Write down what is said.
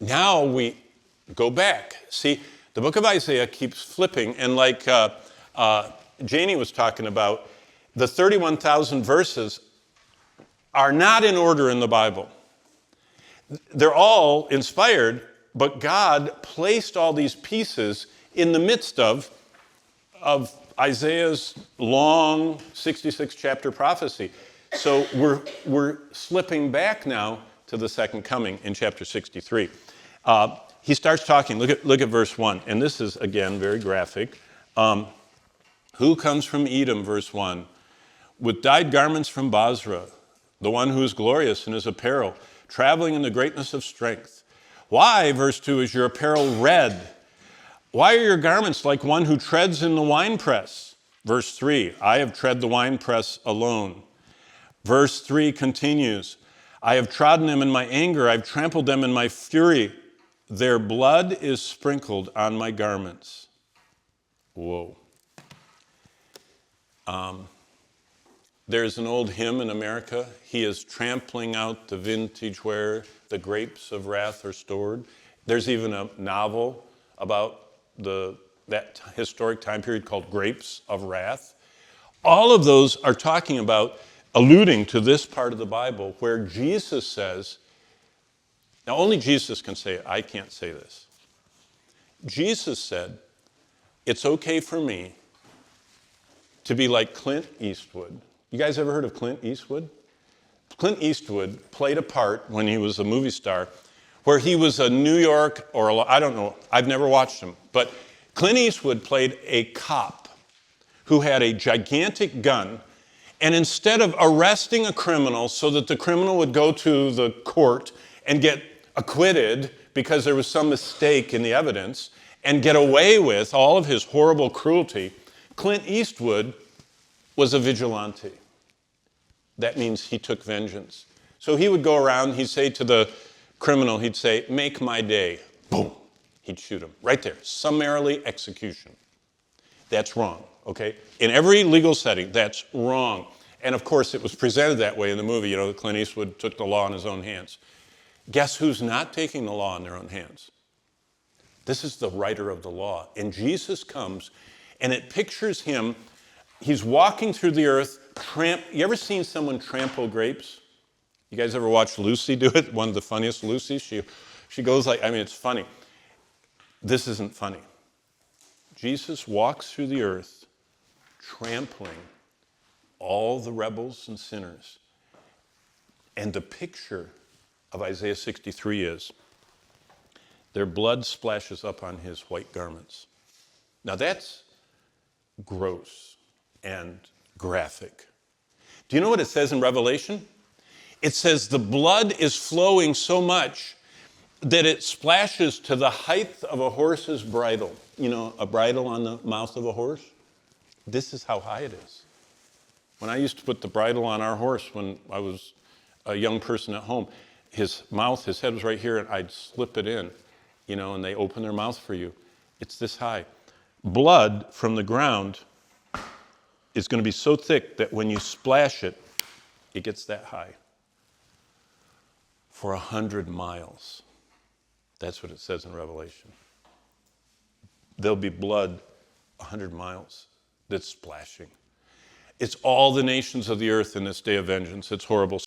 Now we go back. See, the book of Isaiah keeps flipping, and like Janie was talking about, the 31,000 verses are not in order in the Bible. They're all inspired, but God placed all these pieces in the midst of Isaiah's long 66-chapter prophecy. So we're slipping back now to the second coming in chapter 63. He starts talking. Look at verse 1, and this is, again, very graphic. Who comes from Edom, verse 1, with dyed garments from Basra, the one who is glorious in his apparel, traveling in the greatness of strength. Why, verse 2, is your apparel red? Why are your garments like one who treads in the winepress? Verse 3, I have tread the winepress alone. Verse 3 continues, I have trodden them in my anger, I've trampled them in my fury. Their blood is sprinkled on my garments. Whoa. There's an old hymn in America. He is trampling out the vintage where the grapes of wrath are stored. There's even a novel about that historic time period called Grapes of Wrath. All of those are talking about, alluding to this part of the Bible where Jesus says, now only Jesus can say it, I can't say this. Jesus said, it's okay for me to be like Clint Eastwood. You guys ever heard of Clint Eastwood? Clint Eastwood played a part when he was a movie star where he was a New York, or I don't know, I've never watched him, but Clint Eastwood played a cop who had a gigantic gun, and instead of arresting a criminal so that the criminal would go to the court and get acquitted because there was some mistake in the evidence and get away with all of his horrible cruelty, Clint Eastwood was a vigilante. That means he took vengeance. So he would go around, he'd say to the criminal, he'd say, make my day. Boom. He'd shoot him. Right there. Summarily execution. That's wrong, okay? In every legal setting, that's wrong. And of course, it was presented that way in the movie. You know, Clint Eastwood took the law in his own hands. Guess who's not taking the law in their own hands? This is the writer of the law. And Jesus comes, and it pictures him. He's walking through the earth. You ever seen someone trample grapes? You guys ever watched Lucy do it? One of the funniest Lucys. She goes like, I mean, it's funny. This isn't funny. Jesus walks through the earth, trampling all the rebels and sinners. And the picture of Isaiah 63 is, their blood splashes up on his white garments. Now that's gross and graphic. Do you know what it says in Revelation? It says the blood is flowing so much that it splashes to the height of a horse's bridle. You know, a bridle on the mouth of a horse? This is how high it is. When I used to put the bridle on our horse when I was a young person at home, his head was right here, and I'd slip it in, you know, and they open their mouth for you. It's this high. Blood from the ground is going to be so thick that when you splash it, it gets that high. For 100 miles. That's what it says in Revelation. There'll be blood 100 miles that's splashing. It's all the nations of the earth in this day of vengeance. It's horrible.